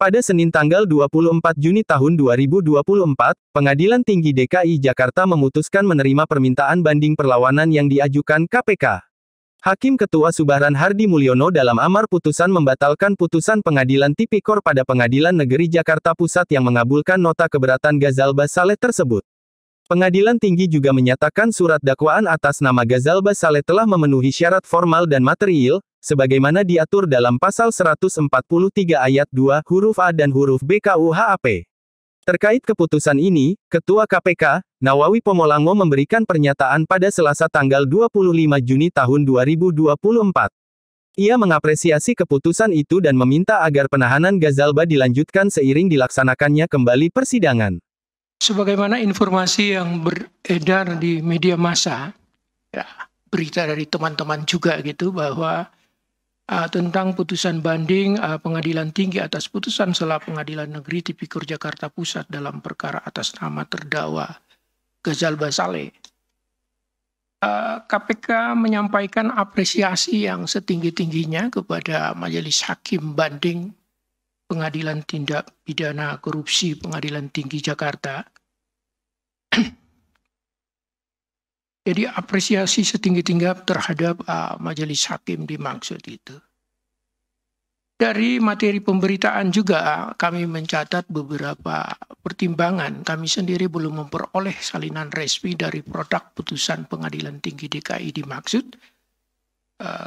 Pada Senin tanggal 24 Juni tahun 2024, Pengadilan Tinggi DKI Jakarta memutuskan menerima permintaan banding perlawanan yang diajukan KPK. Hakim Ketua Subharan Hardi Mulyono dalam amar putusan membatalkan putusan Pengadilan Tipikor pada Pengadilan Negeri Jakarta Pusat yang mengabulkan nota keberatan Ghazal Basaleh tersebut. Pengadilan Tinggi juga menyatakan surat dakwaan atas nama Ghazal Basaleh telah memenuhi syarat formal dan material, sebagaimana diatur dalam pasal 143 ayat 2, huruf A dan huruf B KUHAP. Terkait keputusan ini, Ketua KPK, Nawawi Pomolango memberikan pernyataan pada Selasa tanggal 25 Juni tahun 2024. Ia mengapresiasi keputusan itu dan meminta agar penahanan Ghazalba dilanjutkan seiring dilaksanakannya kembali persidangan. Sebagaimana informasi yang beredar di media massa, ya, berita dari teman-teman juga gitu bahwa tentang putusan banding Pengadilan Tinggi atas putusan sela Pengadilan Negeri Tipikor Jakarta Pusat dalam perkara atas nama terdakwa Ghazal Basaleh. KPK menyampaikan apresiasi yang setinggi-tingginya kepada Majelis Hakim Banding Pengadilan Tindak Pidana Korupsi Pengadilan Tinggi Jakarta. Jadi apresiasi setinggi-tinggi terhadap majelis hakim dimaksud itu. Dari materi pemberitaan juga kami mencatat beberapa pertimbangan. Kami sendiri belum memperoleh salinan resmi dari produk putusan Pengadilan Tinggi DKI dimaksud.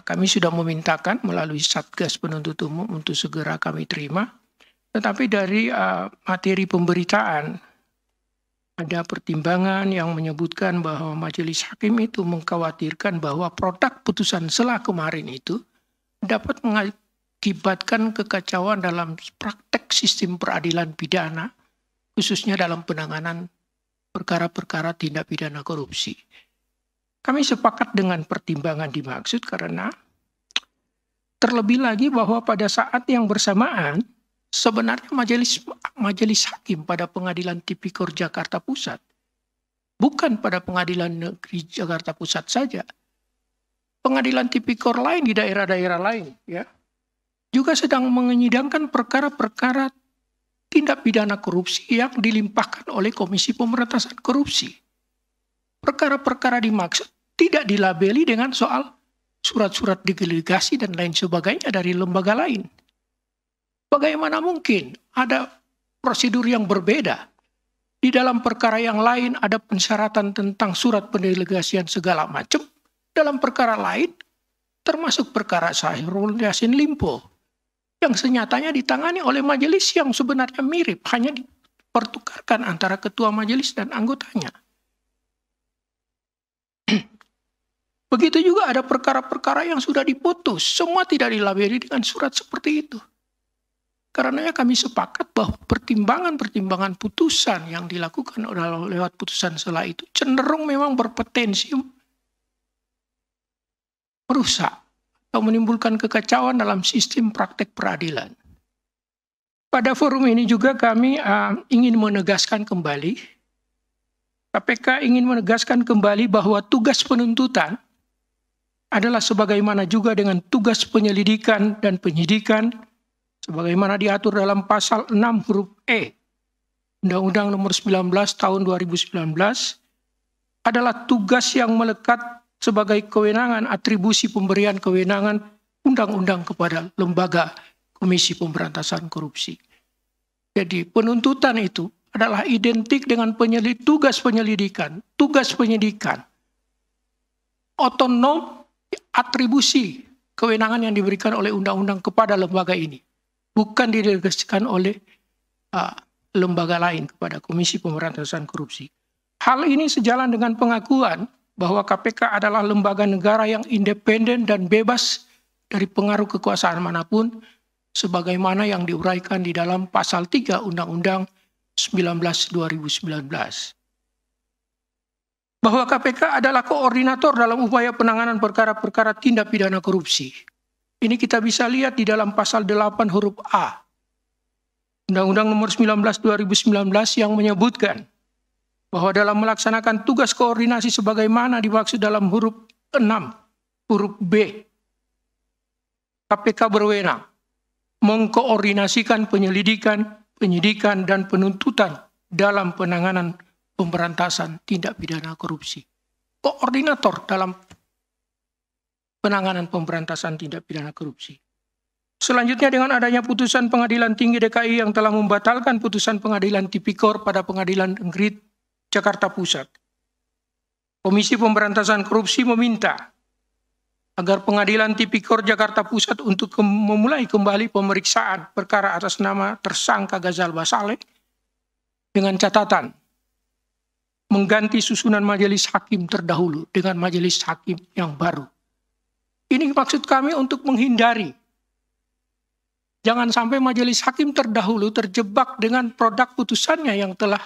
Kami sudah memintakan melalui Satgas Penuntut Umum untuk segera kami terima. Tetapi dari materi pemberitaan, ada pertimbangan yang menyebutkan bahwa majelis hakim itu mengkhawatirkan bahwa produk putusan sela kemarin itu dapat mengakibatkan kekacauan dalam praktek sistem peradilan pidana, khususnya dalam penanganan perkara-perkara tindak pidana korupsi. Kami sepakat dengan pertimbangan dimaksud karena terlebih lagi bahwa pada saat yang bersamaan, sebenarnya majelis hakim pada Pengadilan Tipikor Jakarta Pusat, bukan pada Pengadilan Negeri Jakarta Pusat saja, pengadilan tipikor lain di daerah-daerah lain, ya, juga sedang menyidangkan perkara-perkara tindak pidana korupsi yang dilimpahkan oleh Komisi Pemberantasan Korupsi. Perkara-perkara dimaksud tidak dilabeli dengan soal surat-surat delegasi dan lain sebagainya dari lembaga lain. Bagaimana mungkin ada prosedur yang berbeda? Di dalam perkara yang lain ada pensyaratan tentang surat pendelegasian segala macam. Dalam perkara lain, termasuk perkara Syahrul Yassin Limpo, yang senyatanya ditangani oleh majelis yang sebenarnya mirip, hanya dipertukarkan antara ketua majelis dan anggotanya. Begitu juga ada perkara-perkara yang sudah diputus, semua tidak dilabeli dengan surat seperti itu. Karenanya kami sepakat bahwa pertimbangan-pertimbangan putusan yang dilakukan lewat putusan sela itu cenderung memang berpotensi merusak atau menimbulkan kekacauan dalam sistem praktek peradilan. Pada forum ini juga kami ingin menegaskan kembali, KPK ingin menegaskan kembali bahwa tugas penuntutan adalah sebagaimana juga dengan tugas penyelidikan dan penyidikan, sebagaimana diatur dalam pasal 6 huruf E, Undang-Undang Nomor 19 Tahun 2019, adalah tugas yang melekat sebagai kewenangan atribusi pemberian kewenangan undang-undang kepada lembaga Komisi Pemberantasan Korupsi. Jadi penuntutan itu adalah identik dengan tugas penyelidikan, otonom atribusi kewenangan yang diberikan oleh undang-undang kepada lembaga ini. Bukan didelegasikan oleh lembaga lain kepada Komisi Pemberantasan Korupsi. Hal ini sejalan dengan pengakuan bahwa KPK adalah lembaga negara yang independen dan bebas dari pengaruh kekuasaan manapun, sebagaimana yang diuraikan di dalam pasal 3 Undang-Undang 19/2019. Bahwa KPK adalah koordinator dalam upaya penanganan perkara-perkara tindak pidana korupsi. Ini kita bisa lihat di dalam pasal 8 huruf A. Undang-Undang Nomor 19 2019 yang menyebutkan bahwa dalam melaksanakan tugas koordinasi sebagaimana dimaksud dalam huruf 6, huruf B, KPK berwenang mengkoordinasikan penyidikan dan penuntutan dalam penanganan pemberantasan tindak pidana korupsi. Koordinator dalam penanganan pemberantasan tindak pidana korupsi. Selanjutnya, dengan adanya putusan Pengadilan Tinggi DKI yang telah membatalkan putusan Pengadilan Tipikor pada Pengadilan Negeri Jakarta Pusat, Komisi Pemberantasan Korupsi meminta agar Pengadilan Tipikor Jakarta Pusat untuk memulai kembali pemeriksaan perkara atas nama tersangka Ghazalba Saleh dengan catatan mengganti susunan majelis hakim terdahulu dengan majelis hakim yang baru. Ini maksud kami untuk menghindari jangan sampai majelis hakim terdahulu terjebak dengan produk putusannya yang telah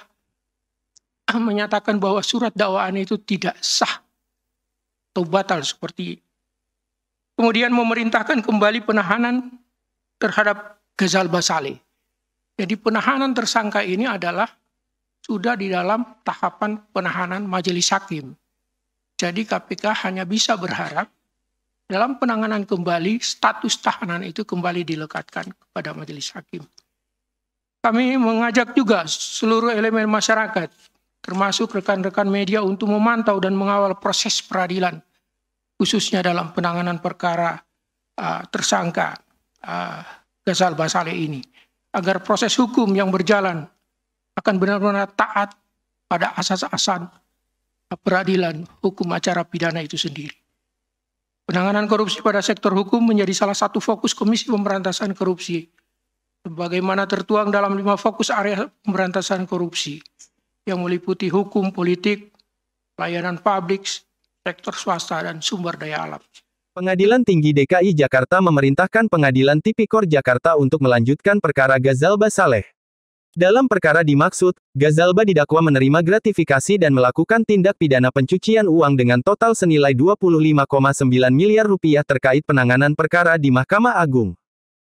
menyatakan bahwa surat dakwaan itu tidak sah atau batal seperti. Kemudian memerintahkan kembali penahanan terhadap Ghazalba Saleh. Jadi penahanan tersangka ini adalah sudah di dalam tahapan penahanan majelis hakim. Jadi KPK hanya bisa berharap dalam penanganan kembali, status tahanan itu kembali dilekatkan kepada majelis hakim. Kami mengajak juga seluruh elemen masyarakat, termasuk rekan-rekan media untuk memantau dan mengawal proses peradilan, khususnya dalam penanganan perkara tersangka Ghazalba Saleh ini, agar proses hukum yang berjalan akan benar-benar taat pada asas-asas peradilan hukum acara pidana itu sendiri. Penanganan korupsi pada sektor hukum menjadi salah satu fokus Komisi Pemberantasan Korupsi, sebagaimana tertuang dalam 5 fokus area pemberantasan korupsi, yang meliputi hukum, politik, pelayanan publik, sektor swasta, dan sumber daya alam. Pengadilan Tinggi DKI Jakarta memerintahkan Pengadilan Tipikor Jakarta untuk melanjutkan perkara Ghazalba Saleh. Dalam perkara dimaksud, Ghazalba didakwa menerima gratifikasi dan melakukan tindak pidana pencucian uang dengan total senilai 25,9 miliar rupiah terkait penanganan perkara di Mahkamah Agung.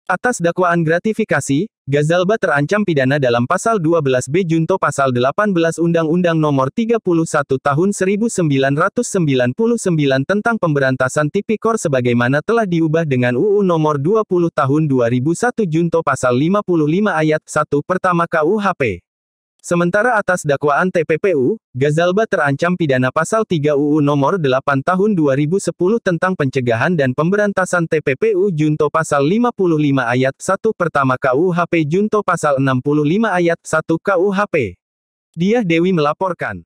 Atas dakwaan gratifikasi, Ghazalba terancam pidana dalam Pasal 12B Junto Pasal 18 Undang-Undang Nomor 31 Tahun 1999 tentang Pemberantasan Tipikor sebagaimana telah diubah dengan UU Nomor 20 Tahun 2001 Junto Pasal 55 Ayat 1 Pertama KUHP. Sementara atas dakwaan TPPU, Ghazalba terancam pidana Pasal 3 UU Nomor 8 Tahun 2010 tentang Pencegahan dan Pemberantasan TPPU Junto Pasal 55 Ayat 1 Pertama KUHP Junto Pasal 65 Ayat 1 KUHP. Diah Dewi melaporkan.